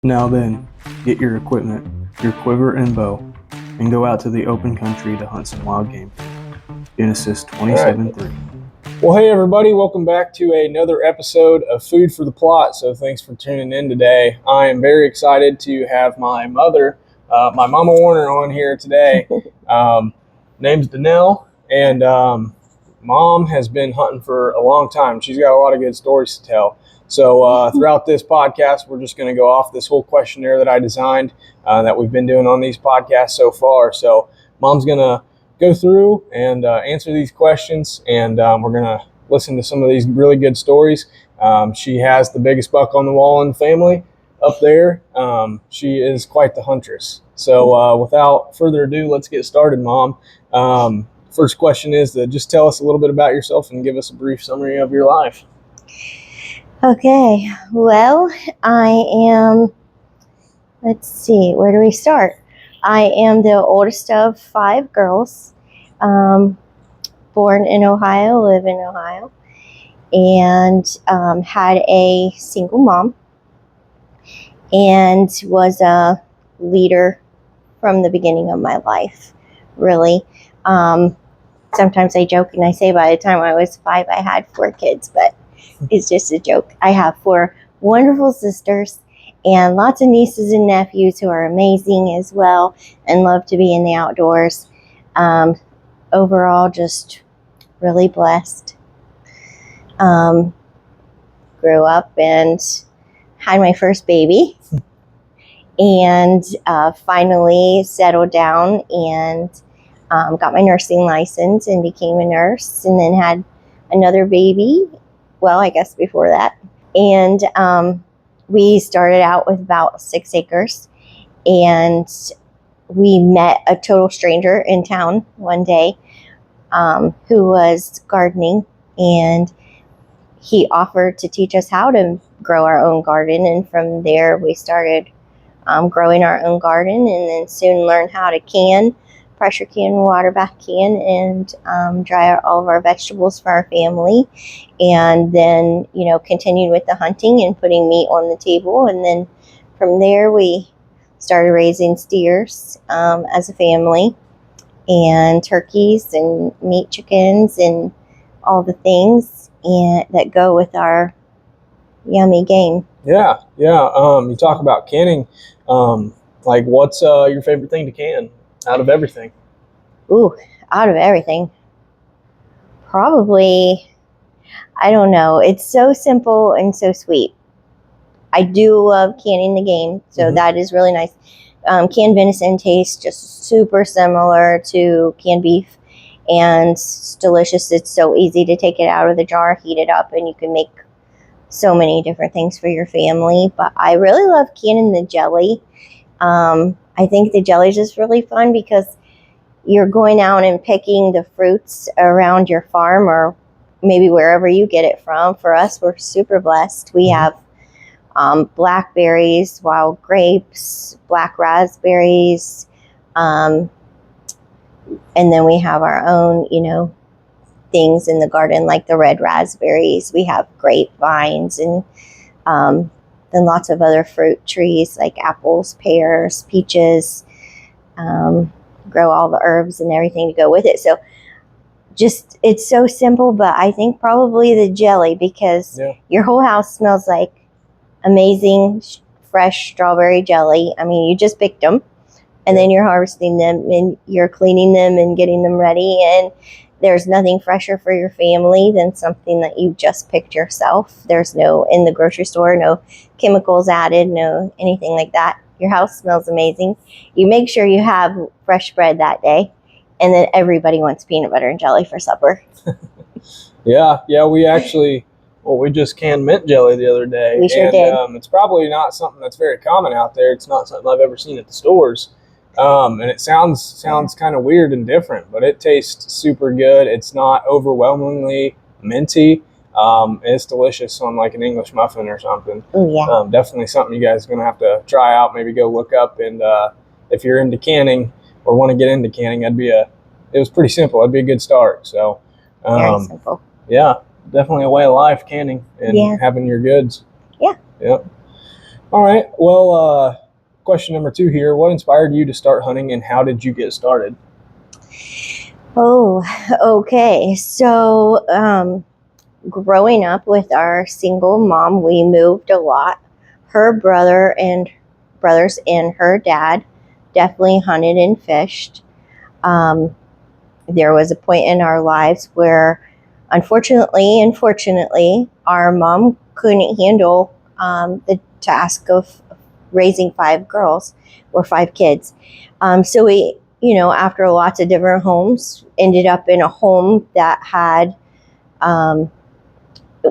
Now then, get your equipment, your quiver and bow, and go out to the open country to hunt some wild game. Genesis 27:3. Well, hey everybody, welcome back to another episode of Food for the Plot. So thanks for tuning in today. I am very excited to have my mother, my Mama Warner, on here today. Name's Danell, and Mom has been hunting for a long time. She's got a lot of good stories to tell. So throughout this podcast, we're just going to go off this whole questionnaire that I designed that we've been doing on these podcasts so far. So Mom's going to go through and answer these questions, and we're going to listen to some of these really good stories. She has the biggest buck on the wall in the family up there. She is quite the huntress. So without further ado, let's get started, Mom. First question is to just tell us a little bit about yourself and give us a brief summary of your life. Okay, well, I am, let's see, where do we start? I am the oldest of 5 girls, born in Ohio, live in Ohio, and had a single mom and was a leader from the beginning of my life, really. Sometimes I joke and I say by the time I was 5, I had 4 kids, but it's just a joke. I have 4 wonderful sisters and lots of nieces and nephews who are amazing as well and love to be in the outdoors. Overall, just really blessed. Grew up and had my first baby and finally settled down and got my nursing license and became a nurse, and then had another baby. Well, I guess before that. And we started out with about 6 acres, and we met a total stranger in town one day who was gardening, and he offered to teach us how to grow our own garden. And from there we started growing our own garden, and then soon learned how to pressure can, water bath can, and dry all of our vegetables for our family. And then, continued with the hunting and putting meat on the table. And then from there, we started raising steers as a family, and turkeys and meat chickens and all the things that go with our yummy game. Yeah. You talk about canning. Like, what's your favorite thing to can out of everything? Ooh, out of everything. Probably, I don't know. It's so simple and so sweet. I do love canning the game, so that is really nice. Canned venison tastes just super similar to canned beef, and it's delicious. It's so easy to take it out of the jar, heat it up, and you can make so many different things for your family. But I really love canning the jelly. I think the jelly is just really fun because you're going out and picking the fruits around your farm or maybe wherever you get it from. For us, we're super blessed. We have blackberries, wild grapes, black raspberries, and then we have our own, things in the garden like the red raspberries. We have grapevines, and then lots of other fruit trees like apples, pears, peaches. Grow all the herbs and everything to go with it. So just, it's so simple, but I think probably the jelly, because your whole house smells like amazing fresh strawberry jelly. I mean, you just picked them, and then you're harvesting them and you're cleaning them and getting them ready, and there's nothing fresher for your family than something that you just picked yourself. There's no, in the grocery store, no chemicals added, no anything like that. Your house smells amazing. You make sure you have fresh bread that day, and then everybody wants peanut butter and jelly for supper. Yeah, we just canned mint jelly the other day. We sure did. It's probably not something that's very common out there. It's not something I've ever seen at the stores. And it sounds kind of weird and different, but it tastes super good. It's not overwhelmingly minty. It's delicious on like an English muffin or something. Oh yeah. Definitely something you guys are going to have to try out. Maybe go look up, and if you're into canning or want to get into canning, it was pretty simple. That'd be a good start. So very simple. Yeah, definitely a way of life, canning and having your goods. Yeah. Yep. All right. Well, question number 2 here. What inspired you to start hunting and how did you get started? Oh, okay. So, growing up with our single mom, we moved a lot. Her brothers and her dad definitely hunted and fished. There was a point in our lives where, unfortunately and fortunately, our mom couldn't handle the task of raising 5 girls or 5 kids. So we, after lots of different homes, ended up in a home that had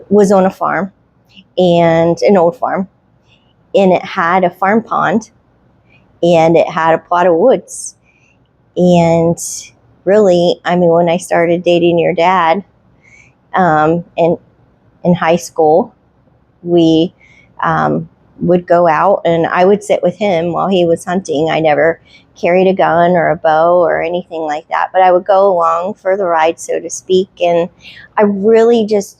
was on a farm, and an old farm, and it had a farm pond, and it had a plot of woods. And really, I mean, when I started dating your dad, in high school, we would go out and I would sit with him while he was hunting. I never carried a gun or a bow or anything like that, but I would go along for the ride, so to speak. And I really just,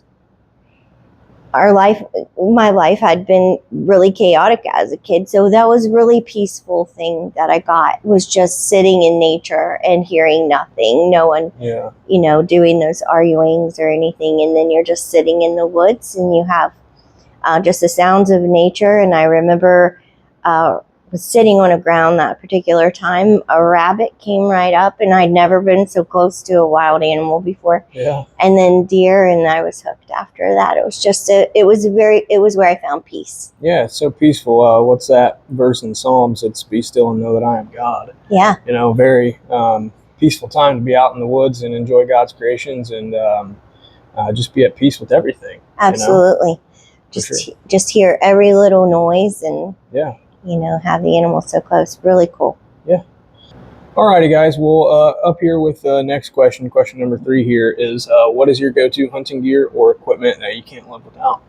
my life had been really chaotic as a kid. So that was a really peaceful thing that I got, was just sitting in nature and hearing nothing. No one, doing those arguings or anything. And then you're just sitting in the woods and you have just the sounds of nature. And I remember was sitting on a ground that particular time. A rabbit came right up, and I'd never been so close to a wild animal before. Yeah. And then deer, and I was hooked after that. It was just it was where I found peace. Yeah, it's so peaceful. What's that verse in Psalms? It's "Be still and know that I am God." Yeah. Very peaceful time to be out in the woods and enjoy God's creations and just be at peace with everything. Absolutely. Just hear every little noise and have the animals so close. Really cool. Yeah. Alrighty, guys. Well, up here with the next question. Question number 3 here is, what is your go-to hunting gear or equipment that you can't live without?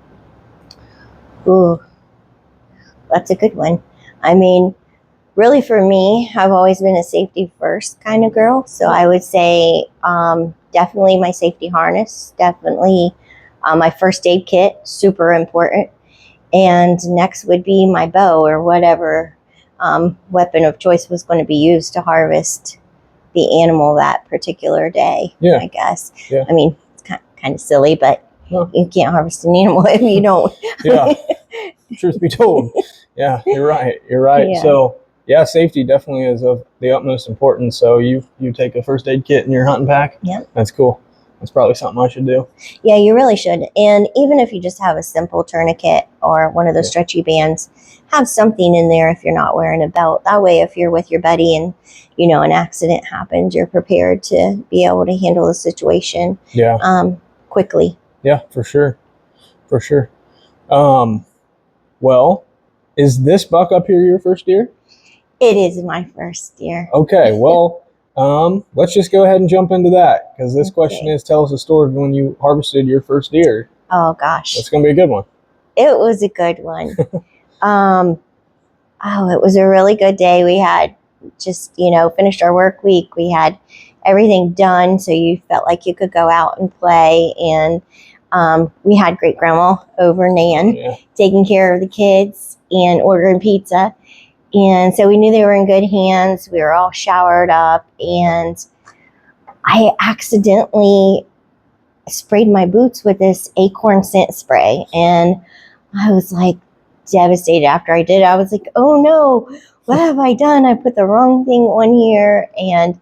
Ooh, that's a good one. I mean, really for me, I've always been a safety first kind of girl. So I would say definitely my safety harness, definitely my first aid kit, super important. And next would be my bow or whatever weapon of choice was going to be used to harvest the animal that particular day, I guess. Yeah. I mean, it's kind of silly, but you can't harvest an animal if you don't. Yeah, truth be told. Yeah, you're right. Yeah. So, safety definitely is of the utmost importance. So you take a first aid kit in your hunting pack? Yep. That's cool. That's probably something I should do. Yeah, you really should. And even if you just have a simple tourniquet or one of those stretchy bands, have something in there if you're not wearing a belt. That way, if you're with your buddy and, an accident happens, you're prepared to be able to handle the situation quickly. Yeah, for sure. For sure. Well, is this buck up here your first deer? It is my first deer. Okay, well... let's just go ahead and jump into that, because this question is, tell us a story of when you harvested your first deer. Oh gosh, that's gonna be a good one. It was a good one. It was a really good day. We had just finished our work week. We had everything done, so you felt like you could go out and play. And we had great grandma over Nan taking care of the kids and ordering pizza. And so we knew they were in good hands. We were all showered up, and I accidentally sprayed my boots with this acorn scent spray. And I was like devastated after I did it. I was like, oh no, what have I done? I put the wrong thing on here, and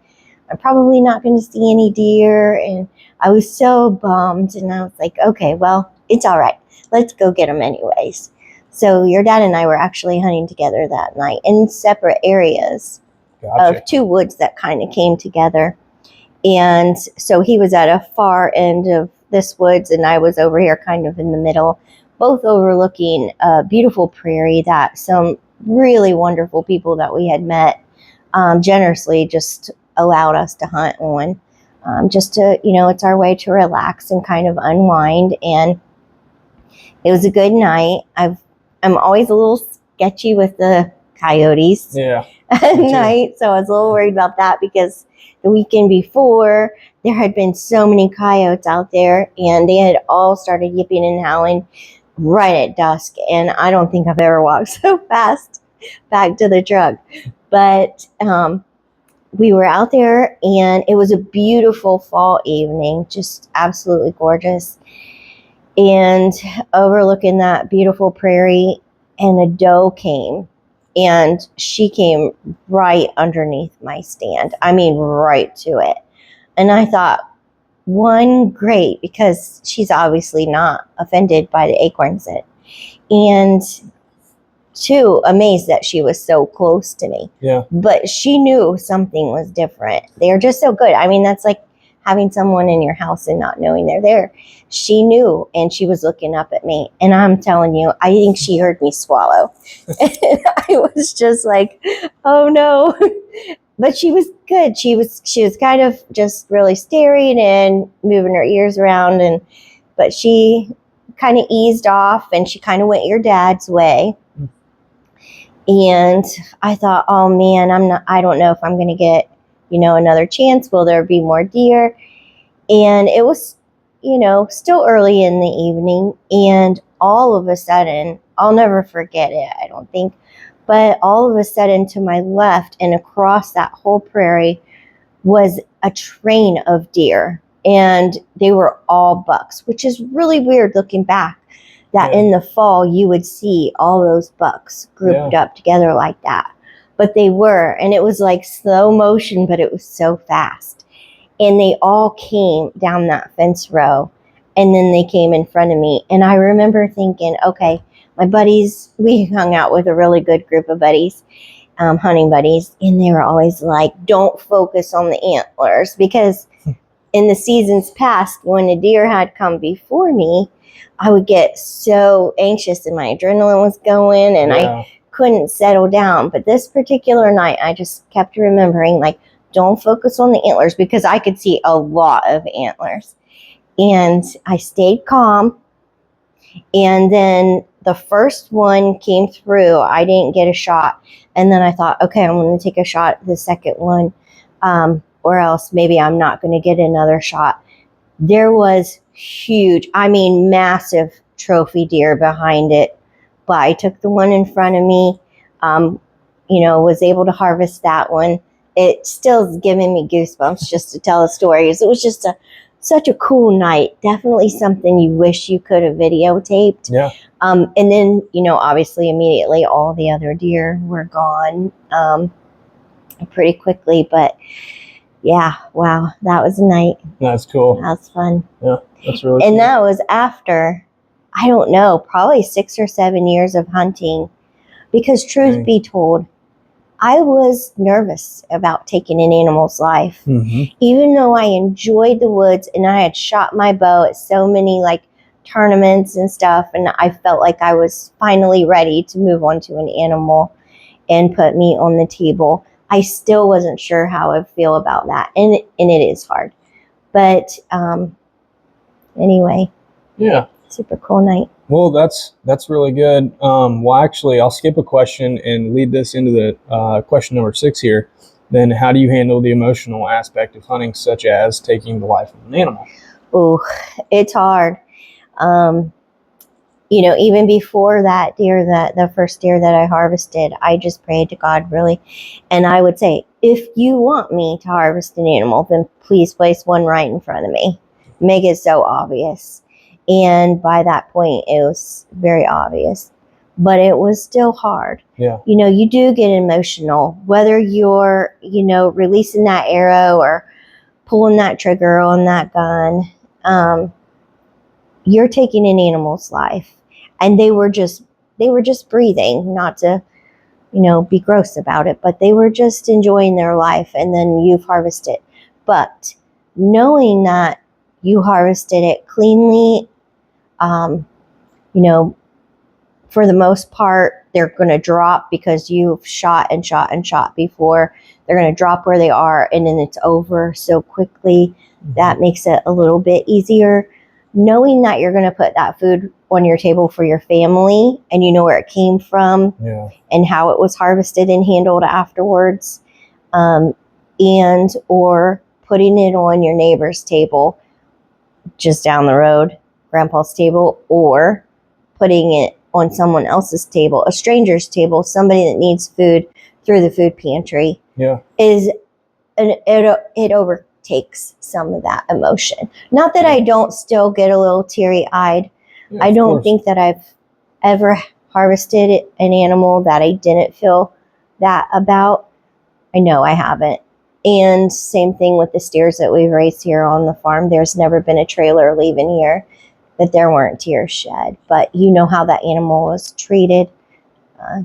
I'm probably not going to see any deer. And I was so bummed. And I was like, okay, well, it's all right. Let's go get them anyways. So your dad and I were actually hunting together that night in separate areas of 2 woods that kind of came together. And so he was at a far end of this woods, and I was over here kind of in the middle, both overlooking a beautiful prairie that some really wonderful people that we had met generously just allowed us to hunt on. Just to, it's our way to relax and kind of unwind. And it was a good night. I'm always a little sketchy with the coyotes at night. So I was a little worried about that, because the weekend before there had been so many coyotes out there, and they had all started yipping and howling right at dusk. And I don't think I've ever walked so fast back to the truck. But we were out there, and it was a beautiful fall evening, just absolutely gorgeous. And overlooking that beautiful prairie, and a doe came, and she came right underneath my stand. I mean, right to it. And I thought, one, great, because she's obviously not offended by the acorns. And two, amazed that she was so close to me. Yeah. But she knew something was different. They're just so good. I mean, that's like having someone in your house and not knowing they're there. She knew, and she was looking up at me. And I'm telling you, I think she heard me swallow. And I was just like, oh no. But she was good. She was kind of just really staring and moving her ears around, but she kind of eased off, and she kind of went your dad's way. And I thought, oh man, I don't know if I'm going to get, another chance. Will there be more deer? And it was, still early in the evening. And all of a sudden, I'll never forget it, I don't think. But all of a sudden, to my left and across that whole prairie was a train of deer. And they were all bucks, which is really weird looking back. That in the fall, you would see all those bucks grouped up together like that. But they were, and it was like slow motion, but it was so fast. And they all came down that fence row, and then they came in front of me. And I remember thinking, okay, my buddies, we hung out with a really good group of buddies, hunting buddies, and they were always like, don't focus on the antlers, because in the seasons past, when a deer had come before me, I would get so anxious and my adrenaline was going, and I couldn't settle down. But this particular night, I just kept remembering, like, don't focus on the antlers, because I could see a lot of antlers. And I stayed calm. And then the first one came through. I didn't get a shot. And then I thought, okay, I'm going to take a shot at the second one, or else maybe I'm not going to get another shot. There was huge, I mean, massive trophy deer behind it. But I took the one in front of me, was able to harvest that one. It still is giving me goosebumps just to tell the stories. It was just such a cool night. Definitely something you wish you could have videotaped. Yeah. And then, obviously immediately all the other deer were gone pretty quickly. But yeah, wow, that was a night. That's cool. That was fun. Yeah, that's really And cool. that was after, I don't know, probably 6 or 7 years of hunting. Because truth be told, I was nervous about taking an animal's life. Mm-hmm. Even though I enjoyed the woods and I had shot my bow at so many tournaments and stuff, and I felt like I was finally ready to move on to an animal and put meat on the table, I still wasn't sure how I feel about that. And it is hard. But anyway. Yeah. Super cool night. Well, that's really good. Well, actually, I'll skip a question and lead this into the question number 6 here. Then how do you handle the emotional aspect of hunting, such as taking the life of an animal? Oh, it's hard. Even before that deer, the first deer that I harvested, I just prayed to God, really. And I would say, if you want me to harvest an animal, then please place one right in front of me. Make it so obvious. And by that point, it was very obvious. But it was still hard. Yeah. You do get emotional, whether you're, releasing that arrow or pulling that trigger on that gun. You're taking an animal's life. And they were just breathing, not to, be gross about it, but they were just enjoying their life, and then you've harvested. But knowing that you harvested it cleanly, for the most part, they're going to drop because you've shot and shot and shot before. They're going to drop where they are, and then it's over so quickly. That makes it a little bit easier. Knowing that you're going to put that food on your table for your family, and you know where it came from, and how it was harvested and handled afterwards, and or putting it on your neighbor's table just down the road, grandpa's table, or putting it on someone else's table, a stranger's table, somebody that needs food through the food pantry, it overtakes some of that emotion. Not that I don't still get a little teary-eyed. I don't think that I've ever harvested an animal that I didn't feel that about. I know I haven't. And same thing with the steers that we've raised here on the farm. There's never been a trailer leaving here that there weren't tears shed. But you know how that animal was treated.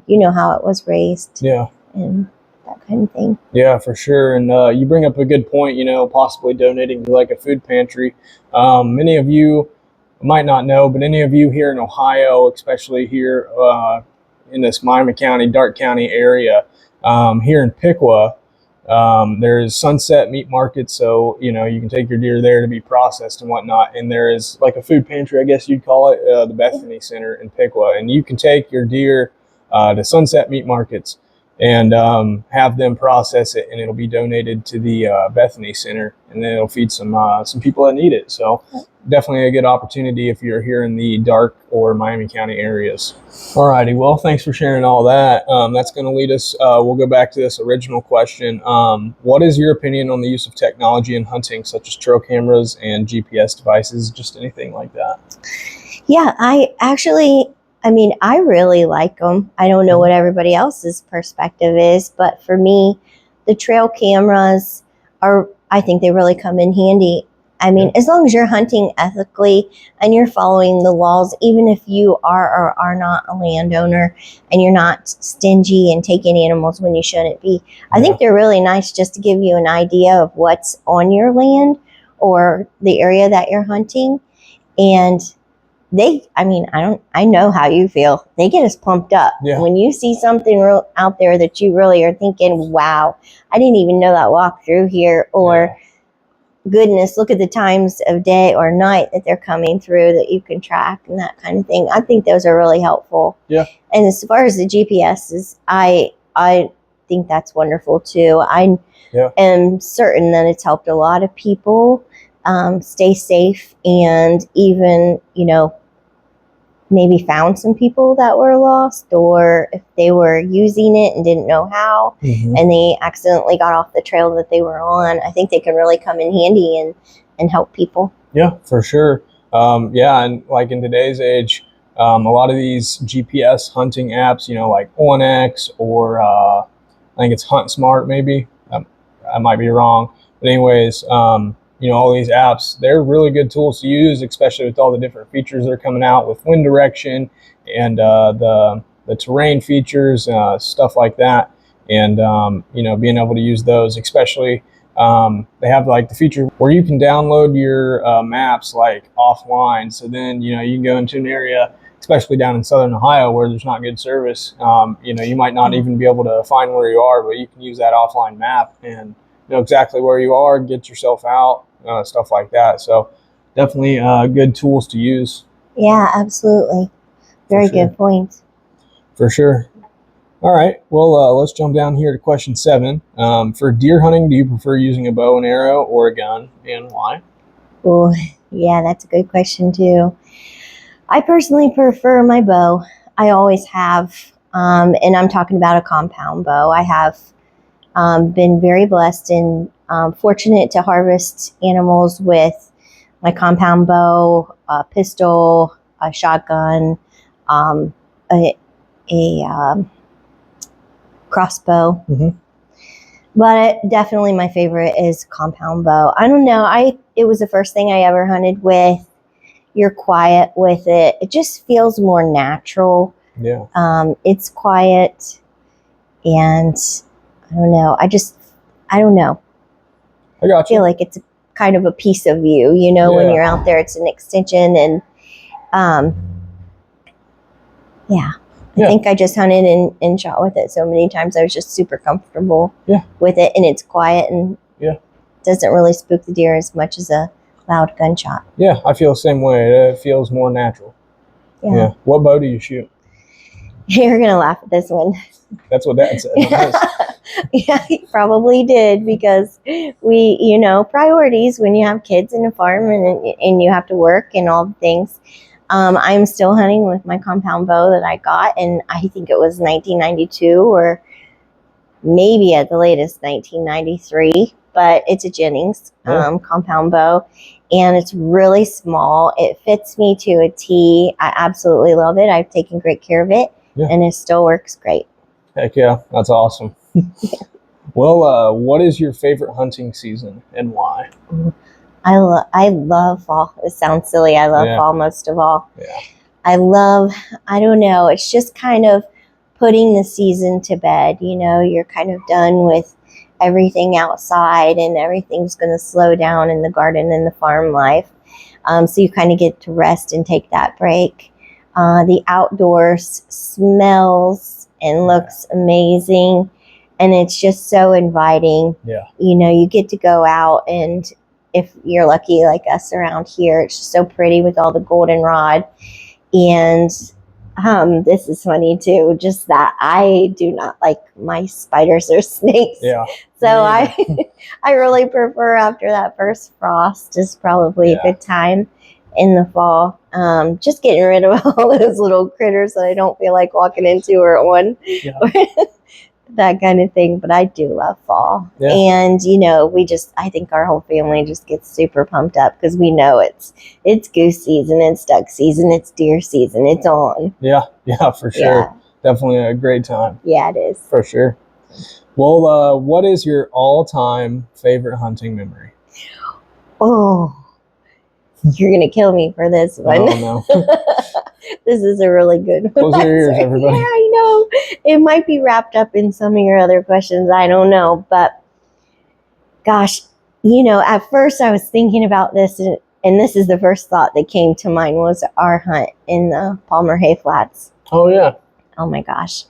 You know how it was raised. Yeah. And that kind of thing. Yeah, for sure. And you bring up a good point, possibly donating to like a food pantry. Many of you might not know, but any of you here in Ohio, especially here in this Miami County, Darke County area, here in Piqua, there's Sunset Meat Market, so you can take your deer there to be processed and whatnot. And there is like a food pantry, I guess you'd call it, the Bethany Center in Piqua, and you can take your deer to Sunset Meat Markets and have them process it, and it'll be donated to the Bethany Center, and then it'll feed some people that need it. So definitely a good opportunity if you're here in the Darke or Miami County areas. Alrighty, well, thanks for sharing all that. That's going to lead us, we'll go back to this original question. What is your opinion on the use of technology in hunting, such as trail cameras and GPS devices, just anything like that? Yeah, I really like them. I don't know what everybody else's perspective is, but for me, the trail cameras I think they really come in handy. As long as you're hunting ethically and you're following the laws, even if you are or are not a landowner and you're not stingy and taking animals when you shouldn't be, I think they're really nice just to give you an idea of what's on your land or the area that you're hunting. And I know how you feel. They get us pumped up. Yeah. When you see something out there that you really are thinking, wow, I didn't even know that walked through here, or goodness, look at the times of day or night that they're coming through that you can track and that kind of thing. I think those are really helpful. Yeah. And as far as the GPSs, I think that's wonderful too. I am certain that it's helped a lot of people stay safe, and even, maybe found some people that were lost, or if they were using it and didn't know how, and they accidentally got off the trail that they were on. I think they can really come in handy and help people. Yeah, for sure. And like in today's age, a lot of these GPS hunting apps, like OnX or I think it's Hunt Smart, maybe. I might be wrong. But anyways, all these apps, they're really good tools to use, especially with all the different features that are coming out with wind direction and the terrain features, stuff like that. And, being able to use those, especially they have like the feature where you can download your maps like offline. So then, you can go into an area, especially down in Southern Ohio where there's not good service. You might not even be able to find where you are, but you can use that offline map and know exactly where you are, get yourself out, stuff like that. So definitely good tools to use. Yeah, absolutely. Very good point. For sure. All right. Well, let's jump down here to question 7. For deer hunting, do you prefer using a bow and arrow or a gun, and why? Oh, yeah, that's a good question too. I personally prefer my bow. I always have, and I'm talking about a compound bow. I have been very blessed and fortunate to harvest animals with my compound bow, a pistol, a shotgun, a crossbow. But definitely my favorite is compound bow. I don't know. It was the first thing I ever hunted with. You're quiet with it. It just feels more natural. Yeah. It's quiet, and I don't know. I don't know. I got you. Feel like it's kind of a piece of you, when you're out there. It's an extension, and I think I just hunted and shot with it so many times. I was just super comfortable with it, and it's quiet and doesn't really spook the deer as much as a loud gunshot. Yeah, I feel the same way. It feels more natural. Yeah. What bow do you shoot? You're gonna laugh at this one. That's what Dad said. Yeah, he probably did, because we, priorities when you have kids and a farm and you have to work and all the things. I'm still hunting with my compound bow that I got, and I think it was 1992 or maybe at the latest 1993, but it's a Jennings compound bow, and it's really small. It fits me to a T. I absolutely love it. I've taken great care of it, and it still works great. Heck yeah, that's awesome. Well, what is your favorite hunting season and why? I love fall. It sounds silly. I love fall most of all. Yeah. I don't know, it's just kind of putting the season to bed. You know, you're kind of done with everything outside, and everything's going to slow down in the garden and the farm life. So you kind of get to rest and take that break. The outdoors smells and looks amazing, and it's just so inviting. Yeah. You know, you get to go out, and if you're lucky like us around here, it's just so pretty with all the goldenrod. And this is funny too, just that I do not like mice, spiders, or snakes. Yeah. So I really prefer after that first frost is probably a good time in the fall. Just getting rid of all those little critters that I don't feel like walking into or on. Yeah. That kind of thing. But I do love fall. Yeah. And, you know, I think our whole family just gets super pumped up because we know it's goose season, it's duck season, it's deer season, it's on. Yeah, for sure. Yeah. Definitely a great time. Yeah, it is. For sure. Well, what is your all-time favorite hunting memory? Oh, you're going to kill me for this one. Oh, no. This is a really good one. Close your ears, everybody. Yeah, I know. It might be wrapped up in some of your other questions. I don't know. But gosh, you know, at first I was thinking about this, and this is the first thought that came to mind was our hunt in the Palmer Hay Flats. Oh, yeah. Oh, my gosh.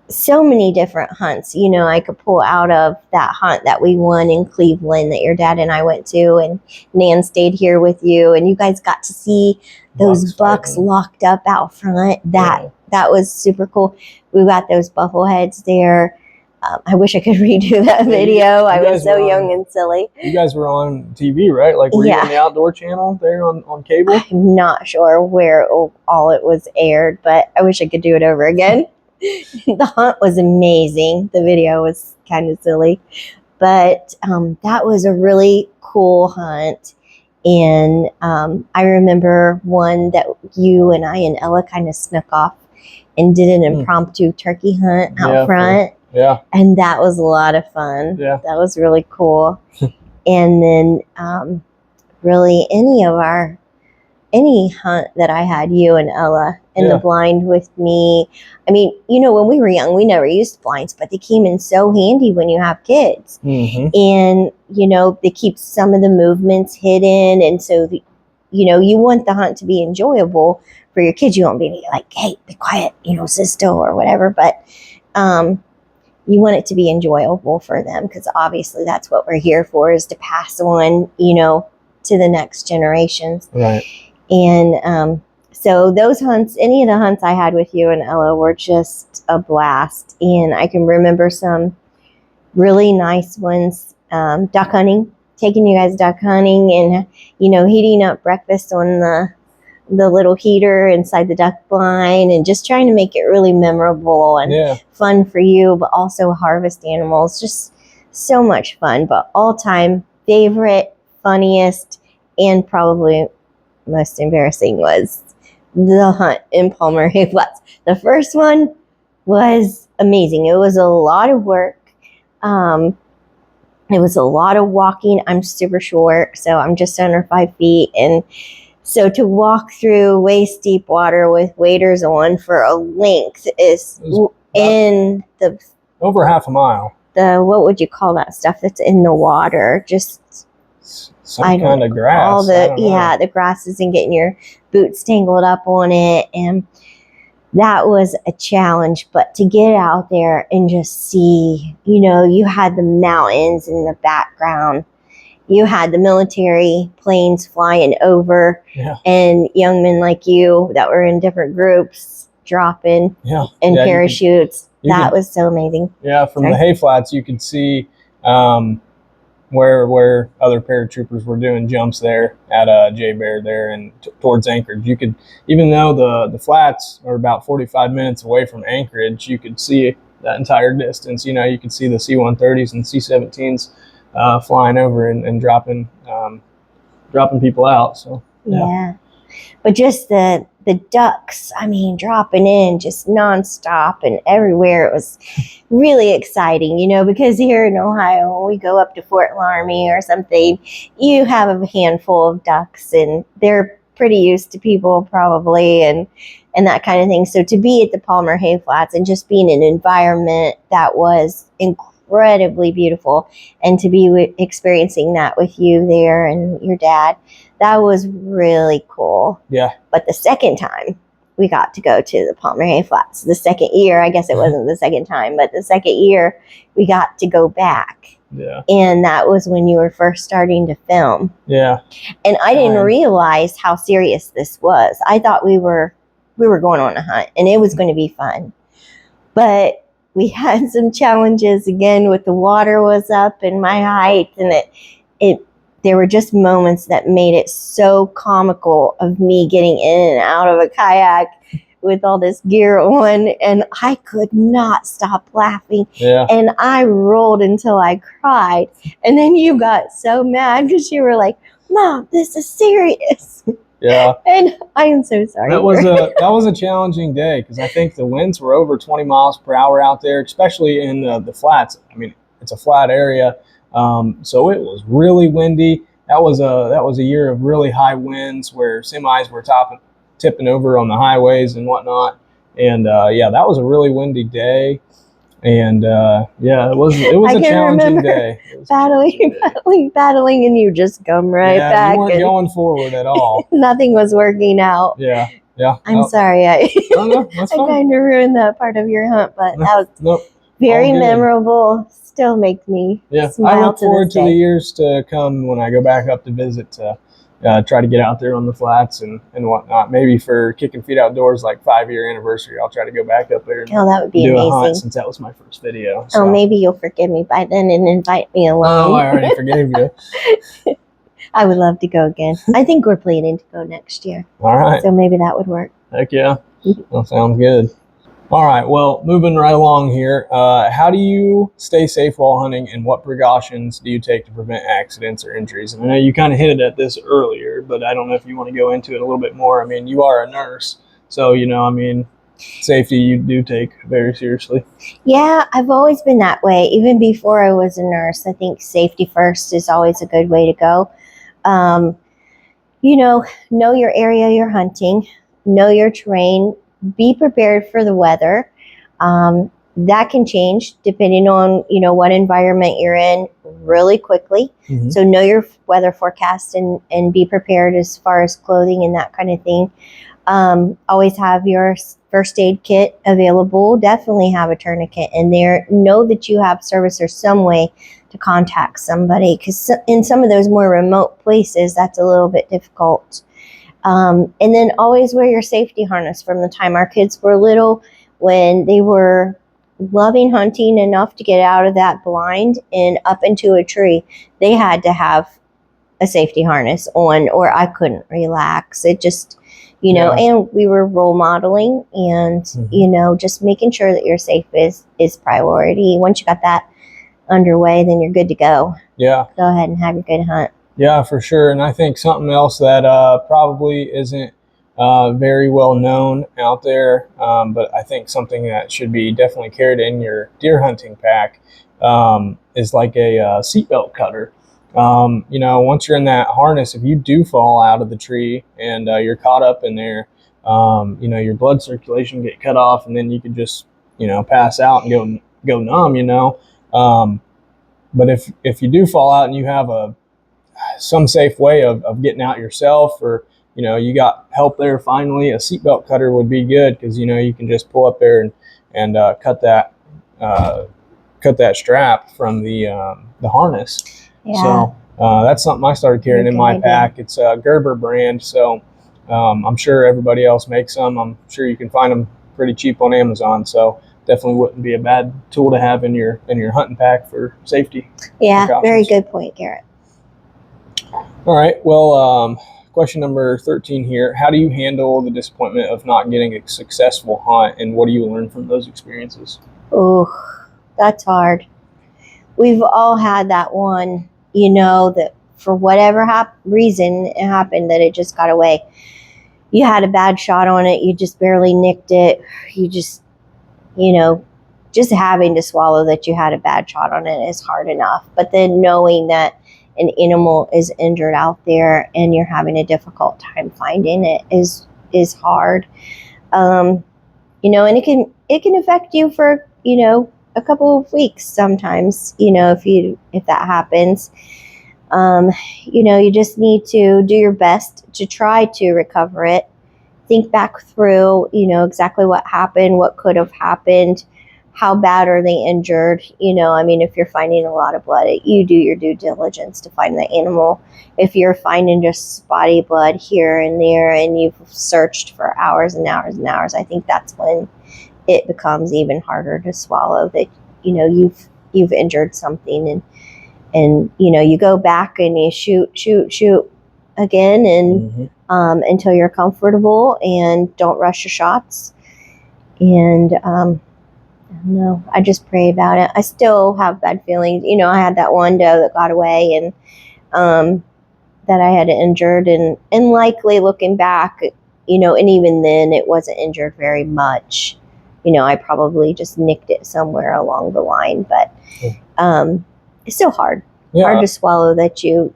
So many different hunts, you know, I could pull out of that hunt that we won in Cleveland that your dad and I went to, and Nan stayed here with you, and you guys got to see those bucks locked up out front. That was super cool. We got those buffalo heads there. I wish I could redo that video. I was so young and silly. You guys were on TV, right? Like, were you on the Outdoor Channel there on cable? I'm not sure where all it was aired, but I wish I could do it over again. The hunt was amazing. The video was kind of silly, but that was a really cool hunt. And I remember one that you and I and Ella kind of snuck off and did an impromptu turkey hunt out front. And that was a lot of fun. That was really cool. And then really any hunt that I had you and Ella in the blind with me. I mean, you know, when we were young, we never used blinds, but they came in so handy when you have kids. Mm-hmm. And, you know, they keep some of the movements hidden. And so, you know, you want the hunt to be enjoyable for your kids. You won't be like, hey, be quiet, you know, sit still or whatever. But you want it to be enjoyable for them, because obviously that's what we're here for, is to pass on, you know, to the next generations. Right. And so those hunts, any of the hunts I had with you and Ella were just a blast. And I can remember some really nice ones, duck hunting, taking you guys duck hunting and, you know, heating up breakfast on the little heater inside the duck blind, and just trying to make it really memorable and fun for you, but also harvest animals. Just so much fun. But all-time favorite, funniest, and probably most embarrassing was the hunt in Palmer Hay Flats. The first one was amazing. It was a lot of work. It was a lot of walking. I'm super short, so I'm just under 5 feet. And so to walk through waist deep water with waders on for a length is in the... Over half a mile. What would you call that stuff that's in the water? Just... Some kind of grass. The grass isn't getting your boots tangled up on it. And that was a challenge. But to get out there and just see, you know, you had the mountains in the background. You had the military planes flying over, and young men like you that were in different groups dropping in parachutes. That was so amazing. Yeah, from the hay flats, you could see... where other paratroopers were doing jumps there at J Bear there and towards Anchorage. You could, even though the flats are about 45 minutes away from Anchorage, you could see that entire distance. You know, you could see the C-130s and C-17s flying over and dropping people out. So yeah. But just the ducks, I mean, dropping in just nonstop and everywhere. It was really exciting, you know, because here in Ohio, when we go up to Fort Laramie or something, you have a handful of ducks and they're pretty used to people probably and that kind of thing. So to be at the Palmer Hay Flats and just be in an environment that was incredibly beautiful, and to be experiencing that with you there and your dad, that was really cool. Yeah. But the second time we got to go to the Palmer Hay Flats, the second year, I guess it wasn't the second time, but the second year we got to go back. Yeah. And that was when you were first starting to film. Yeah. And I didn't realize how serious this was. I thought we were going on a hunt and it was going to be fun. But we had some challenges again with the water was up and my height, and there were just moments that made it so comical of me getting in and out of a kayak with all this gear on, and I could not stop laughing. Yeah. And I rolled until I cried. And then you got so mad because you were like, "Mom, this is serious." Yeah. And I am so sorry. That was a challenging day because I think the winds were over 20 miles per hour out there, especially in the flats. I mean, it's a flat area. So it was really windy. That was a year of really high winds where semis were tipping over on the highways and whatnot. And that was a really windy day. And it was a challenging day. Battling, and you just come right back. You weren't going forward at all. Nothing was working out. Yeah. I'm sorry. No, that's I fine. kind of ruined that part of your hunt, but that was very memorable. Still makes me smile. I look forward to the years to come when I go back up to visit to try to get out there on the flats and whatnot. Maybe for Kicking Feet Outdoors, like 5-year anniversary, I'll try to go back up there and that would be do amazing. a hunt, since that was my first video. So. Oh, maybe you'll forgive me by then and invite me along. Oh, I already forgave you. I would love to go again. I think we're planning to go next year. All right. So maybe that would work. Heck yeah. That sounds good. All right. Well, moving right along here, how do you stay safe while hunting, and what precautions do you take to prevent accidents or injuries? And I know you kind of hinted at this earlier, but I don't know if you want to go into it a little bit more. I mean, you are a nurse, so, safety you do take very seriously. Yeah, I've always been that way. Even before I was a nurse, I think safety first is always a good way to go. Know your area you're hunting, know your terrain, be prepared for the weather. That can change depending on, what environment you're in really quickly. Mm-hmm. So know your weather forecast and be prepared as far as clothing and that kind of thing. Always have your first aid kit available. Definitely have a tourniquet in there. Know that you have service or some way to contact somebody, because in some of those more remote places, that's a little bit difficult. And then always wear your safety harness from the time our kids were little, when they were loving hunting enough to get out of that blind and up into a tree. They had to have a safety harness on, or I couldn't relax. It just, and we were role modeling and, mm-hmm. Just making sure that you're safe is priority. Once you got that underway, then you're good to go. Yeah. Go ahead and have your good hunt. Yeah, for sure. And I think something else that probably isn't very well known out there, but I think something that should be definitely carried in your deer hunting pack is like a seatbelt cutter. Once you're in that harness, if you do fall out of the tree and you're caught up in there, your blood circulation get cut off, and then you could just, pass out and go numb, but if you do fall out and you have some safe way of getting out yourself, or you got help there, finally a seatbelt cutter would be good, because you can just pull up there and cut that strap from the harness. Yeah. So that's something I started carrying in my pack. It's a Gerber brand, so I'm sure everybody else makes them. I'm sure you can find them pretty cheap on Amazon. So definitely wouldn't be a bad tool to have in your hunting pack for safety. Yeah, very precautions. good point, Garrett. All right. Well, question number 13 here. How do you handle the disappointment of not getting a successful hunt, and what do you learn from those experiences? Oh, that's hard. We've all had that one, that for whatever reason it happened, that it just got away. You had a bad shot on it. You just barely nicked it. You just, just having to swallow that you had a bad shot on it is hard enough. But then knowing that an animal is injured out there and you're having a difficult time finding it is hard. And it can affect you for, a couple of weeks sometimes, if that happens. You just need to do your best to try to recover it. Think back through, exactly what happened, what could have happened, how bad are they injured. If you're finding a lot of blood, you do your due diligence to find the animal. If you're finding just spotty blood here and there and you've searched for hours and hours and hours, I think that's when it becomes even harder to swallow that, you've injured something, and you go back and you shoot again, and until you're comfortable, and don't rush your shots. And no, I just pray about it. I still have bad feelings. I had that one doe that got away, and that I had injured, and likely looking back, and even then it wasn't injured very much. I probably just nicked it somewhere along the line, but it's still hard to swallow that you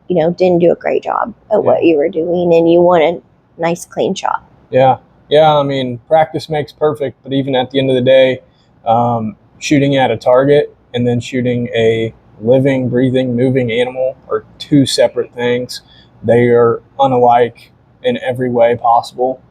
didn't do a great job at what you were doing, and you want a nice clean shot. Yeah. Practice makes perfect, but even at the end of the day, shooting at a target and then shooting a living, breathing, moving animal are two separate things. They are unalike in every way possible.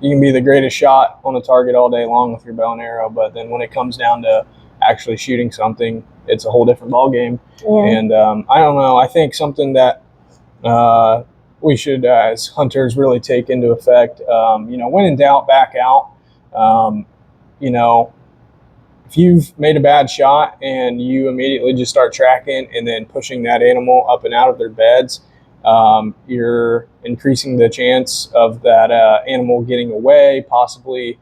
You can be the greatest shot on a target all day long with your bow and arrow, but then when it comes down to actually shooting something, it's a whole different ballgame. And I don't know, I think something that we should, as hunters, really take into effect, when in doubt, back out. If you've made a bad shot and you immediately just start tracking and then pushing that animal up and out of their beds, you're increasing the chance of that animal getting away, possibly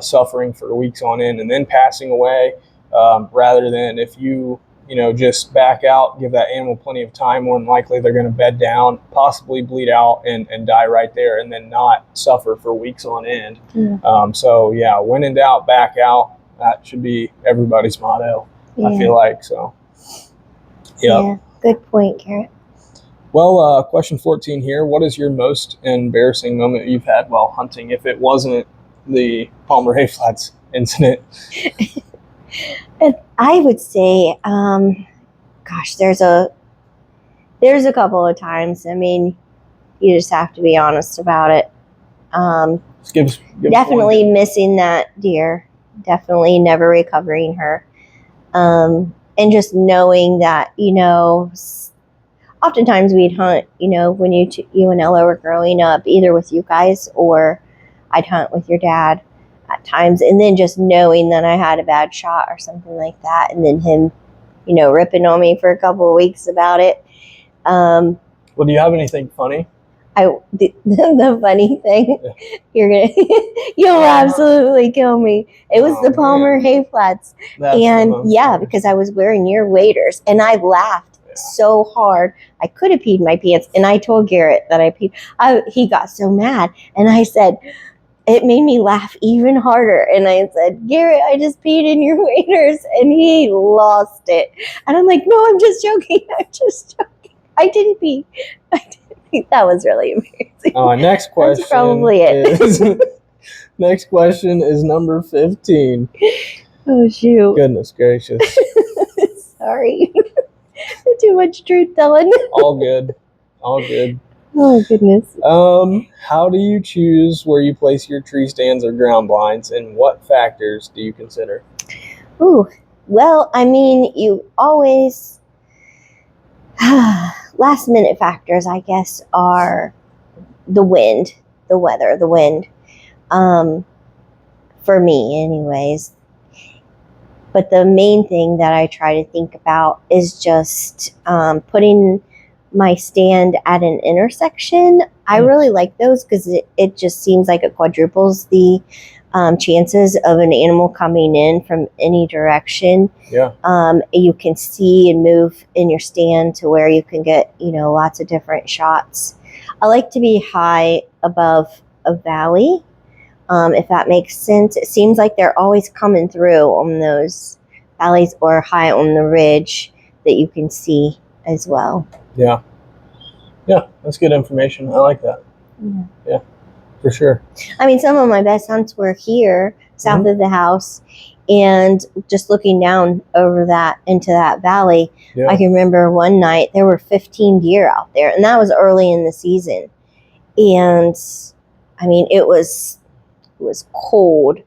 suffering for weeks on end and then passing away, rather than if you just back out, give that animal plenty of time. More than likely they're going to bed down, possibly bleed out and die right there, and then not suffer for weeks on end. When in doubt, back out. That should be everybody's motto. I feel like so. Yeah, good point, Garrett. Well, question 14 here. What is your most embarrassing moment you've had while hunting, if it wasn't the Palmer Hay Flats incident? I would say, there's a couple of times. You just have to be honest about it. Give definitely missing that deer. Definitely never recovering her. And just knowing that, oftentimes we'd hunt, when you and Ella were growing up, either with you guys or I'd hunt with your dad at times. And then just knowing that I had a bad shot or something like that. And then him, ripping on me for a couple of weeks about it. Well, do you have anything funny? The funny thing, you'll absolutely kill me. It was the Palmer Hay Flats. Because I was wearing your waders and I laughed so hard. I could have peed my pants, and I told Garrett that I peed. He got so mad, and I said, it made me laugh even harder. And I said, Garrett, I just peed in your waders, and he lost it. And I'm like, no, I'm just joking. I didn't pee. That was really embarrassing. Next question. That's probably it. Next question is number 15. Oh, shoot. Goodness gracious. Sorry. Too much truth telling. All good. Oh, goodness. How do you choose where you place your tree stands or ground blinds, and what factors do you consider? Ooh, well, you always... last minute factors, I guess, are the wind, the weather, the wind. for me anyways. But the main thing that I try to think about is just putting my stand at an intersection. I really like those because it just seems like it quadruples the chances of an animal coming in from any direction. Yeah. You can see and move in your stand to where you can get, lots of different shots. I like to be high above a valley, if that makes sense. It seems like they're always coming through on those valleys or high on the ridge that you can see as well. Yeah. Yeah, that's good information. I like that. Yeah, for sure. I mean, some of my best hunts were here, south of the house, and just looking down over that into that valley. Yeah. I can remember one night there were 15 deer out there, and that was early in the season. And I mean, it was cold.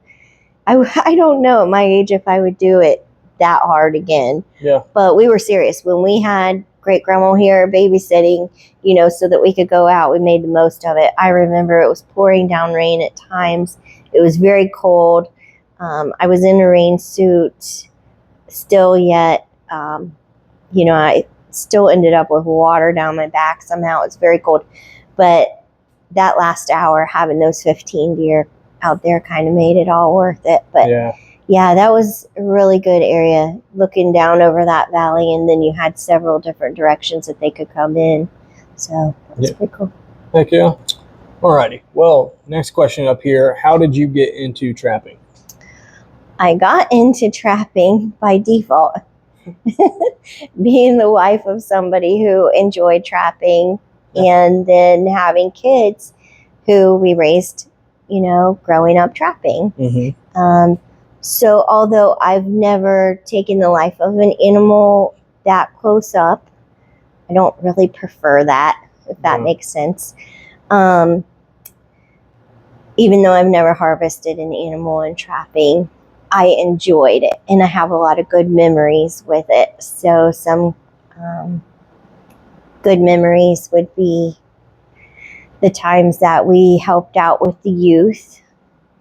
I don't know at my age if I would do it that hard again. Yeah. But we were serious. When we had great grandma here babysitting, so that we could go out, we made the most of it. I remember it was pouring down rain at times. It was very cold. I was in a rain suit still yet. I still ended up with water down my back somehow. It's very cold. But that last hour, having those 15 deer out there kind of made it all worth it. But yeah, that was a really good area, looking down over that valley, and then you had several different directions that they could come in. So that's pretty cool. Heck yeah. Alrighty. Well, next question up here. How did you get into trapping? I got into trapping by default. Being the wife of somebody who enjoyed trapping, and then having kids who we raised, growing up trapping. Mm-hmm. So although I've never taken the life of an animal that close up, I don't really prefer that, if that makes sense. Even though I've never harvested an animal in trapping, I enjoyed it, and I have a lot of good memories with it. So some good memories would be the times that we helped out with the youth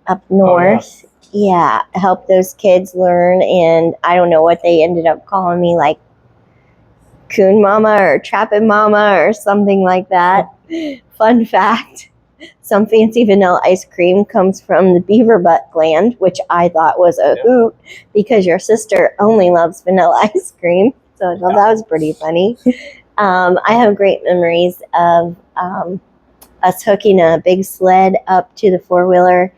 up north. Yeah, help those kids learn, and I don't know what they ended up calling me, like coon mama or trapping mama or something like that. Fun fact, some fancy vanilla ice cream comes from the beaver butt gland, which I thought was a hoot because your sister only loves vanilla ice cream. So I thought that was pretty funny. I have great memories of us hooking a big sled up to the four-wheeler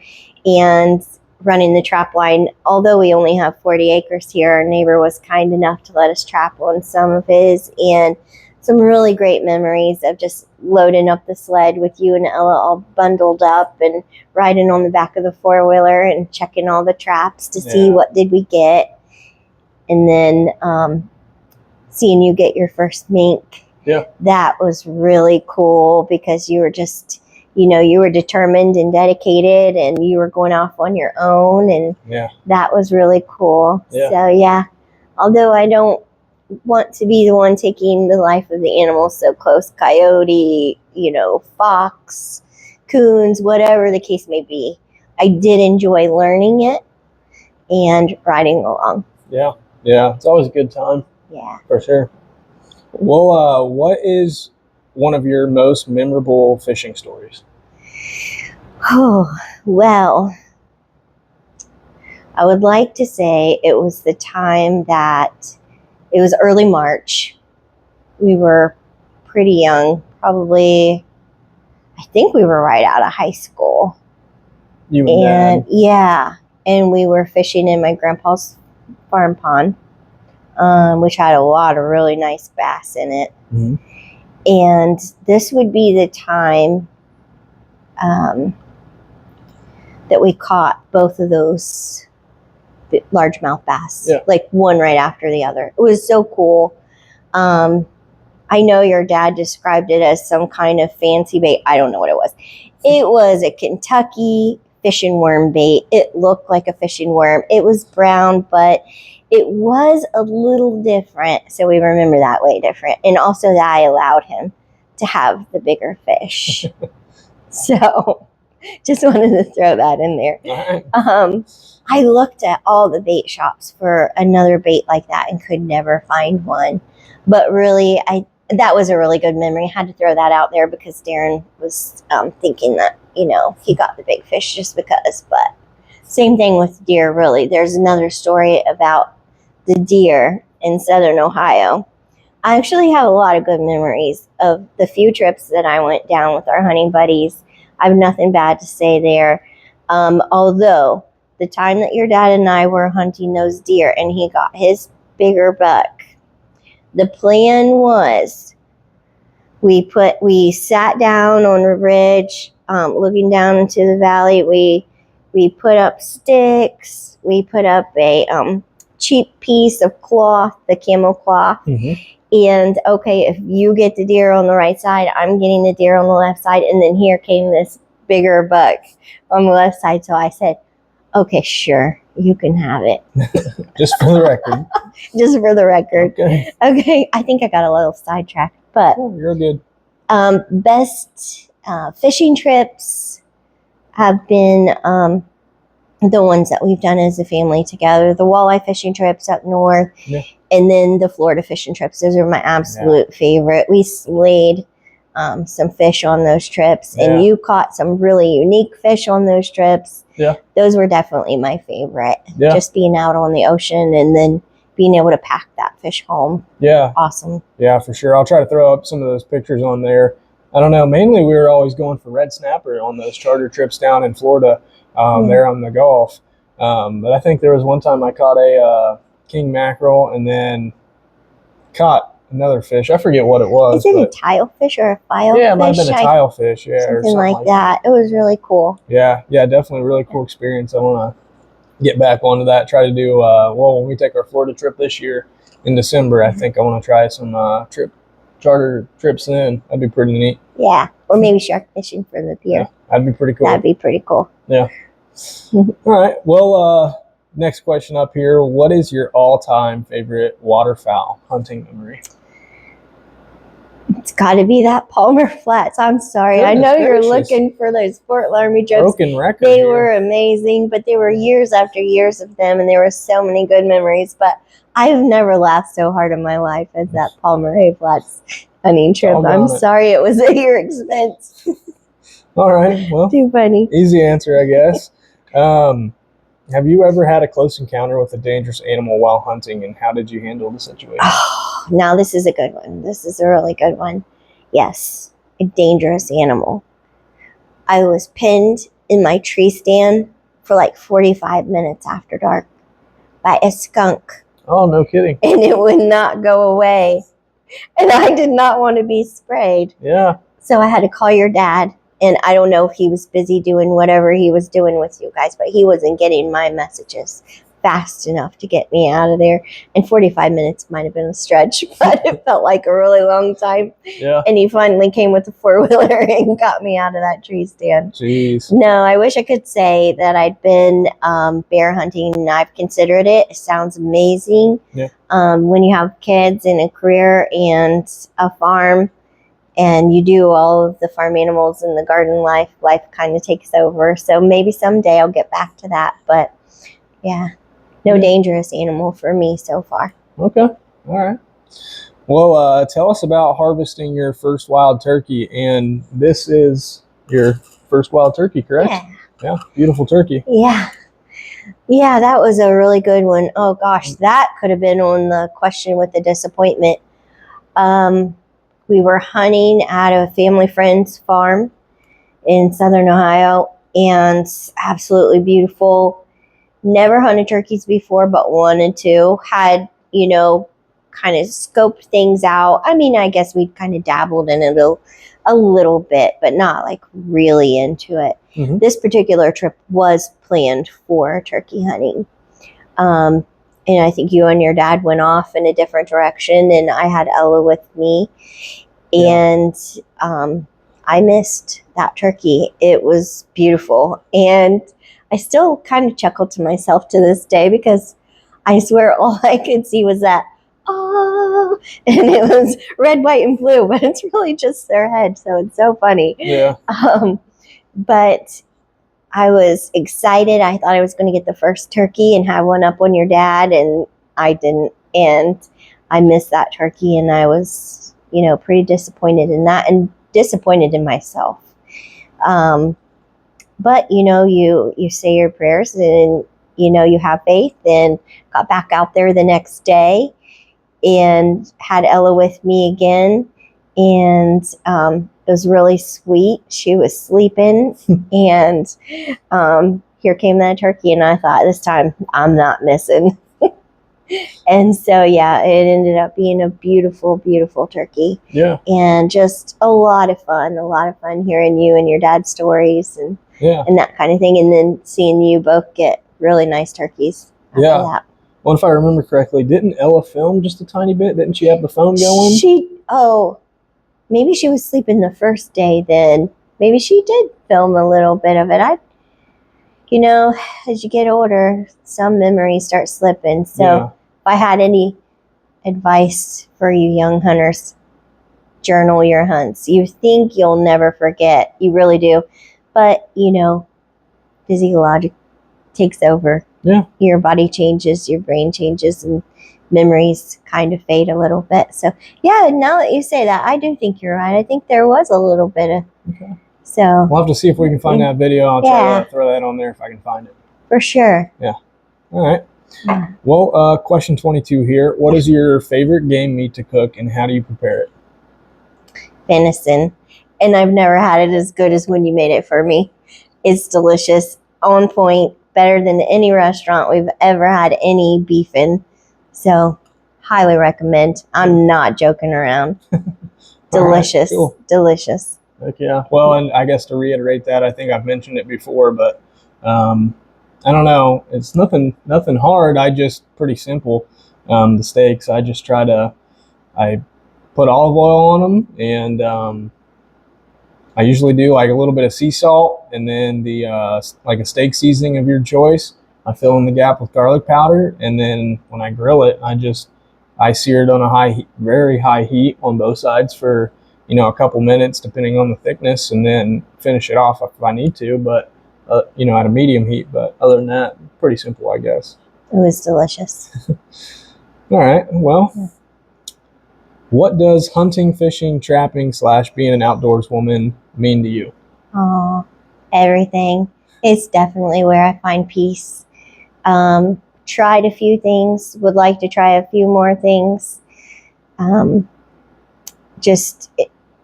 and running the trap line. Although we only have 40 acres here, our neighbor was kind enough to let us trap on some of his, and some really great memories of just loading up the sled with you and Ella all bundled up and riding on the back of the four-wheeler and checking all the traps to see what did we get, and then seeing you get your first mink. Yeah, that was really cool because you were just, you were determined and dedicated, and you were going off on your own, and that was really cool. Yeah. So although I don't want to be the one taking the life of the animals so close, coyote, fox, coons, whatever the case may be, I did enjoy learning it and riding along. Yeah, it's always a good time. Yeah, for sure. Well, what is one of your most memorable fishing stories? Oh, well, I would like to say it was the time that it was early March. We were pretty young, probably, I think we were right out of high school. You and Dad? Yeah, and we were fishing in my grandpa's farm pond, which had a lot of really nice bass in it. Mm-hmm. And this would be the time that we caught both of those largemouth bass, like one right after the other. It was so cool. I know your dad described it as some kind of fancy bait. I don't know what it was. It was a Kentucky fishing worm bait. It looked like a fishing worm. It was brown, but it was a little different. So we remember that way different. And also that I allowed him to have the bigger fish. So Just wanted to throw that in there. All right. I looked at all the bait shops for another bait like that and could never find one. But really, that was a really good memory. I had to throw that out there because Darren was thinking that, he got the big fish just because. But same thing with deer, really. There's another story about the deer in southern Ohio. I actually have a lot of good memories of the few trips that I went down with our hunting buddies. I have nothing bad to say there. Although the time that your dad and I were hunting those deer and he got his bigger buck, the plan was we sat down on a ridge, looking down into the valley. We put up sticks. We put up a cheap piece of cloth, the camel cloth. Mm-hmm. And okay, if you get the deer on the right side, I'm getting the deer on the left side. And then here came this bigger buck on the left side. So I said, okay, sure, you can have it. Just for the record. Just for the record. Okay. I think I got a little sidetracked, but You're good. best fishing trips have been the ones that we've done as a family together. The walleye fishing trips up north, and then the Florida fishing trips. Those are my absolute favorite. We slayed some fish on those trips, and you caught some really unique fish on those trips. Yeah. Those were definitely my favorite. Yeah. Just being out on the ocean and then being able to pack that fish home. Yeah. Awesome. Yeah, for sure. I'll try to throw up some of those pictures on there. I don't know. Mainly we were always going for red snapper on those charter trips down in Florida, there on the Gulf. But I think there was one time I caught a king mackerel and then caught another fish. I forget what it was. Is it a tile fish or a file fish? Yeah, it might have been a tile fish. Yeah, or something like that. It was really cool. Yeah, definitely a really cool experience. I want to get back onto that. Try to do, when we take our Florida trip this year in December, I think I want to try some charter trips then. That'd be pretty neat. Yeah, or maybe shark fishing for the pier. Yeah, that'd be pretty cool. That'd be pretty cool. Yeah. All right. Well, next question up here. What is your all-time favorite waterfowl hunting memory? It's got to be that Palmer Flats. I'm sorry. I know you're looking for those Fort Laramie jokes. Broken record. They were amazing, but they were years after years of them, and there were so many good memories. But I've never laughed so hard in my life as that Palmer Flats hunting trip. I'm sorry it was at your expense. All right. Well, too funny. Easy answer, I guess. Have you ever had a close encounter with a dangerous animal while hunting, and how did you handle the situation? Oh, now this is a good one. This is a really good one. Yes, a dangerous animal. I was pinned in my tree stand for like 45 minutes after dark by a skunk. Oh, no kidding. And it would not go away. And I did not want to be sprayed. Yeah. So I had to call your dad. And I don't know if he was busy doing whatever he was doing with you guys, but he wasn't getting my messages fast enough to get me out of there. And 45 minutes might have been a stretch, but it felt like a really long time. Yeah. And he finally came with a four-wheeler and got me out of that tree stand. Jeez. No, I wish I could say that I'd been bear hunting, and I've considered it. It sounds amazing. Yeah. When you have kids and a career and a farm, and you do all of the farm animals and the garden life kind of takes over. So maybe someday I'll get back to that. But yeah, no dangerous animal for me so far. Okay. All right. Well, tell us about harvesting your first wild turkey. And this is your first wild turkey, correct? Yeah. Beautiful turkey. Yeah. Yeah, that was a really good one. Oh gosh, that could have been on the question with the disappointment. We were hunting at a family friend's farm in southern Ohio, and absolutely beautiful. Never hunted turkeys before, but wanted to. Had, kind of scoped things out. I mean, I guess we'd kind of dabbled in it a little bit, but not like really into it. Mm-hmm. This particular trip was planned for turkey hunting. And I think you and your dad went off in a different direction, and I had Ella with me. And I missed that turkey. It was beautiful. And I still kind of chuckle to myself to this day, because I swear all I could see was that, oh, and it was red, white, and blue, but it's really just their head. So it's so funny. Yeah. But I was excited. I thought I was going to get the first turkey and have one up on your dad, and I didn't. And I missed that turkey, and I was, pretty disappointed in that and disappointed in myself. But, you say your prayers and, you have faith, and got back out there the next day and had Ella with me again. And it was really sweet. She was sleeping, and here came that turkey, and I thought, this time I'm not missing. And so, yeah, it ended up being a beautiful, beautiful turkey. Yeah. And just a lot of fun hearing you and your dad's stories and that kind of thing. And then seeing you both get really nice turkeys after that. Well, if I remember correctly, didn't Ella film just a tiny bit? Didn't she have the phone going? Maybe she was sleeping the first day then. Maybe she did film a little bit of it. As you get older, some memories start slipping. So if I had any advice for you young hunters, journal your hunts. You think you'll never forget. You really do. But, physiologic takes over. Yeah. Your body changes, your brain changes, and memories kind of fade a little bit. So, yeah, now that you say that, I do think you're right. I think there was a little bit of... Okay. So we'll have to see if we can find that video. I'll try to throw that on there if I can find it. For sure. Yeah. All right. Well, question 22 here. What is your favorite game meat to cook, and how do you prepare it? Venison. And I've never had it as good as when you made it for me. It's delicious, on point, better than any restaurant we've ever had any beef in. So, highly recommend. I'm not joking around. Delicious. Right, cool. Delicious. Heck yeah. Well, and I guess to reiterate that, I think I've mentioned it before, but I don't know. It's nothing hard. Pretty simple. The steaks, I put olive oil on them, and I usually do like a little bit of sea salt, and then like a steak seasoning of your choice. I fill in the gap with garlic powder, and then when I grill it, I sear it on a very high heat on both sides for a couple minutes, depending on the thickness, and then finish it off if I need to, but, at a medium heat. But other than that, pretty simple, I guess. It was delicious. All right. Well, what does hunting, fishing, trapping / being an outdoors woman mean to you? Oh, everything. It's definitely where I find peace. Tried a few things, would like to try a few more things.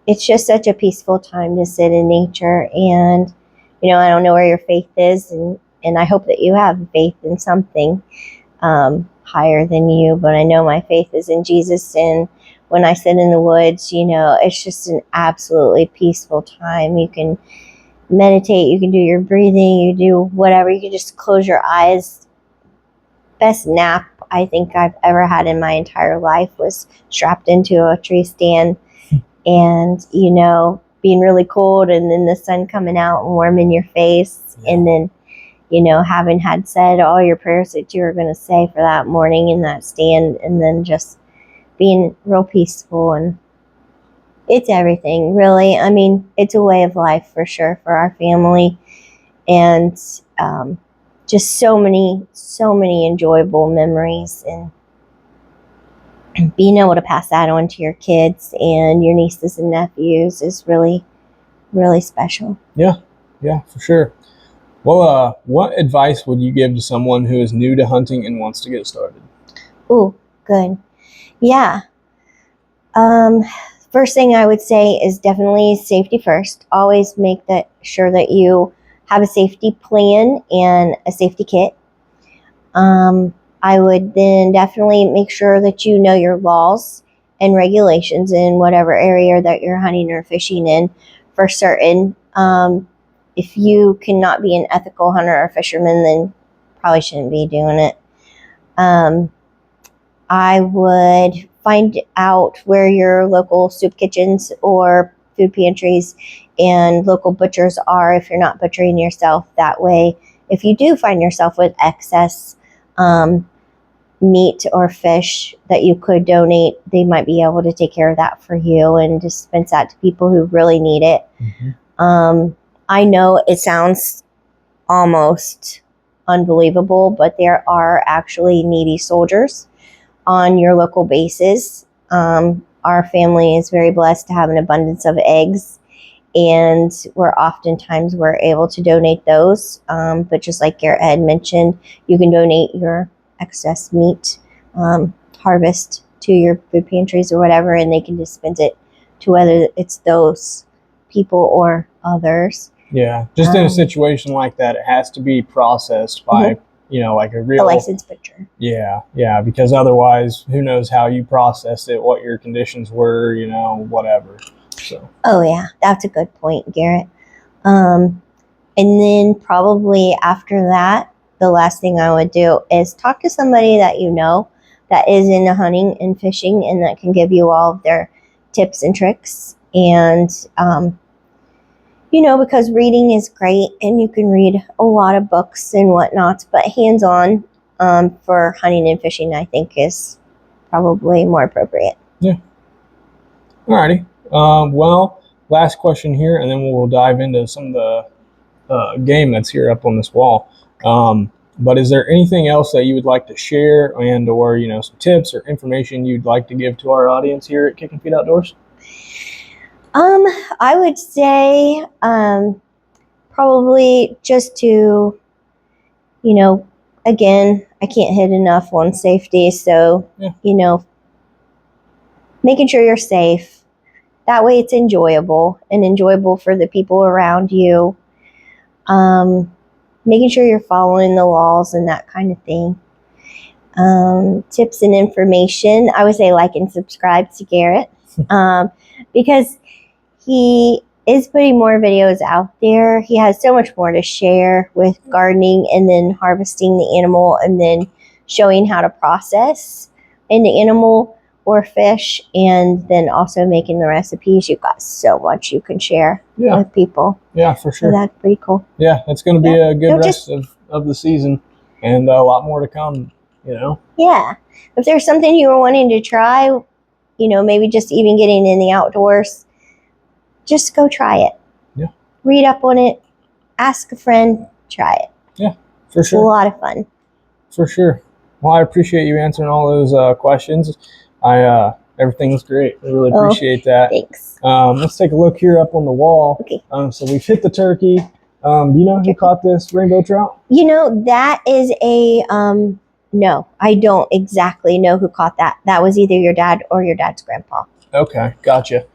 It's just such a peaceful time to sit in nature. And, I don't know where your faith is, and I hope that you have faith in something higher than you, but I know my faith is in Jesus. And when I sit in the woods, it's just an absolutely peaceful time. You can meditate, you can do your breathing, you do whatever. You can just close your eyes. Best nap I think I've ever had in my entire life was strapped into a tree stand and, being really cold, and then the sun coming out and warming your face. Yeah. And then, having had said all your prayers that you were going to say for that morning in that stand, and then just being real peaceful. And it's everything, really. I mean, it's a way of life for sure for our family. And just so many enjoyable memories, and being able to pass that on to your kids and your nieces and nephews is really, really special. Yeah, for sure. Well, what advice would you give to someone who is new to hunting and wants to get started? Ooh, good. Yeah. First thing I would say is definitely safety first. Always make sure that you have a safety plan and a safety kit. I would then definitely make sure that you know your laws and regulations in whatever area that you're hunting or fishing in for certain. If you cannot be an ethical hunter or fisherman, then probably shouldn't be doing it. I would find out where your local soup kitchens or food pantries and local butchers are if you're not butchering yourself. That way, if you do find yourself with excess meat or fish that you could donate, they might be able to take care of that for you and dispense that to people who really need it. Mm-hmm. I know it sounds almost unbelievable, but there are actually needy soldiers on your local bases. Our family is very blessed to have an abundance of eggs, and we're able to donate those. But just like Garrett had mentioned, you can donate your excess meat harvest to your food pantries or whatever, and they can dispense it to whether it's those people or others. Yeah, just in a situation like that, it has to be processed by, like a real licensed butcher. Yeah, because otherwise, who knows how you processed it, what your conditions were, whatever. So. Oh yeah, that's a good point, Garrett. And then probably after that, the last thing I would do is talk to somebody that you know that is into hunting and fishing and that can give you all of their tips and tricks. And because reading is great and you can read a lot of books and whatnot, but hands-on for hunting and fishing, I think, is probably more appropriate. Yeah. Alrighty. Well, last question here, and then we'll dive into some of the game that's here up on this wall. But is there anything else that you would like to share and or, some tips or information you'd like to give to our audience here at Kicking Feet Outdoors? I would say probably just to, again, I can't hit enough on safety. So, making sure you're safe. That way it's enjoyable for the people around you. Making sure you're following the laws and that kind of thing. Tips and information. I would say like and subscribe to Garrett because he is putting more videos out there. He has so much more to share with gardening and then harvesting the animal and then showing how to process an animal or fish and then also making the recipes. You've got so much you can share with people. Yeah, for sure. So that's pretty cool. Yeah, it's going to be a good rest of the season and a lot more to come, Yeah. If there's something you were wanting to try, maybe just even getting in the outdoors, just go try it. Yeah. Read up on it. Ask a friend. Try it. Yeah, for sure. It's a lot of fun. For sure. Well, I appreciate you answering all those questions. Everything's great. I really appreciate that. Thanks. Let's take a look here up on the wall. Okay. So we've hit the turkey. Do you know who caught this rainbow trout? That is a no, I don't exactly know who caught that. That was either your dad or your dad's grandpa. Okay, gotcha.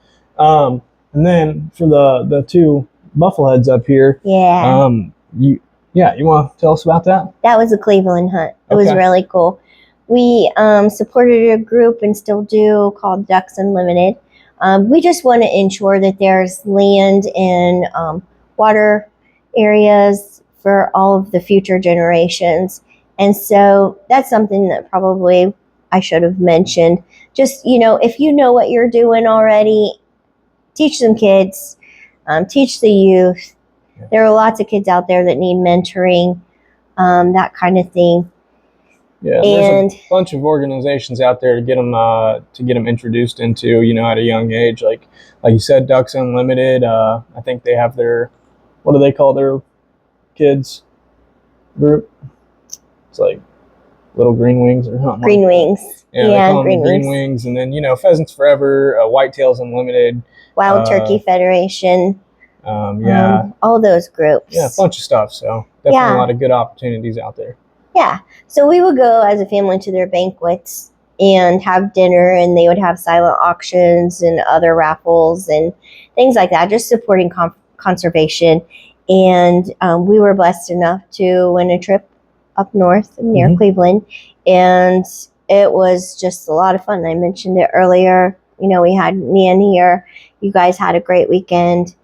And then for the two buffleheads up here. Yeah. You want to tell us about that? That was a Cleveland hunt. It was really cool. We supported a group and still do called Ducks Unlimited. We just want to ensure that there's land and water areas for all of the future generations. And so that's something that probably I should have mentioned. Just, if you know what you're doing already, teach some kids, teach the youth. Yeah. There are lots of kids out there that need mentoring, that kind of thing. Yeah, there's a bunch of organizations out there to get them introduced into, at a young age. Like you said, Ducks Unlimited. I think they have what do they call their kids group? It's like Little Green Wings or something. Green Wings. Yeah, they call them Green Wings. And then, Pheasants Forever, Whitetails Unlimited. Wild Turkey Federation. All those groups. Yeah, a bunch of stuff. So definitely a lot of good opportunities out there. Yeah. So we would go as a family to their banquets and have dinner, and they would have silent auctions and other raffles and things like that, just supporting conservation. And we were blessed enough to win a trip up north near Cleveland, and it was just a lot of fun. I mentioned it earlier. We had Nan here. You guys had a great weekend.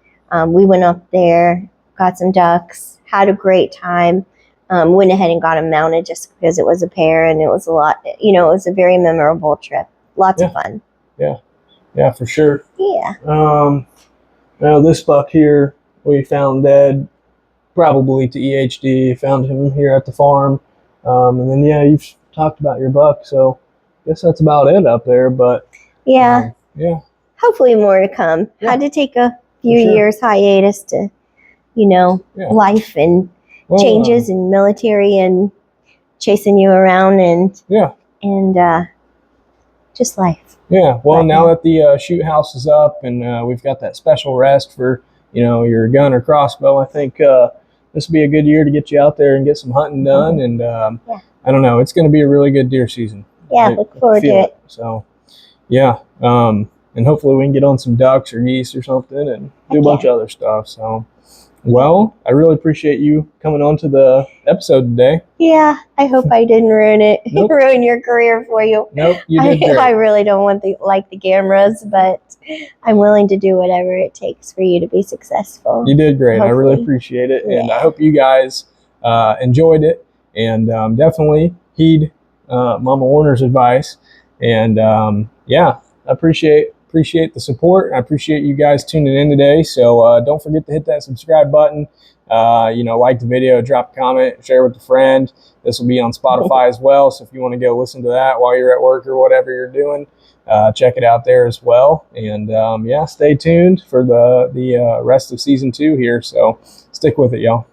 We went up there, got some ducks, had a great time. Went ahead and got them mounted just because it was a pair and it was a lot, it was a very memorable trip. Lots of fun. Yeah, for sure. Yeah. Now this buck here we found dead, probably to EHD. Found him here at the farm. And then you've talked about your buck, so I guess that's about it up there. But yeah. Hopefully more to come. Had to take a few years hiatus to, life and changes in military and chasing you around and just life. Yeah. Well, now that the shoot house is up and we've got that special rest for your gun or crossbow, I think this will be a good year to get you out there and get some hunting done. And I don't know, it's going to be a really good deer season. Yeah, look forward to it. So, yeah. And hopefully we can get on some ducks or geese or something and do a bunch of other stuff. So, well, I really appreciate you coming on to the episode today. Yeah, I hope I didn't ruin it. Nope. Ruin your career for you. Nope, you did great. I really don't want the cameras, but I'm willing to do whatever it takes for you to be successful. You did great. Hopefully. I really appreciate it. And I hope you guys enjoyed it. And definitely heed Mama Warner's advice. And I appreciate the support. I appreciate you guys tuning in today. So don't forget to hit that subscribe button. Like the video, drop a comment, share with a friend. This will be on Spotify as well. So if you want to go listen to that while you're at work or whatever you're doing, check it out there as well. And stay tuned for the rest of season 2 here. So stick with it, y'all.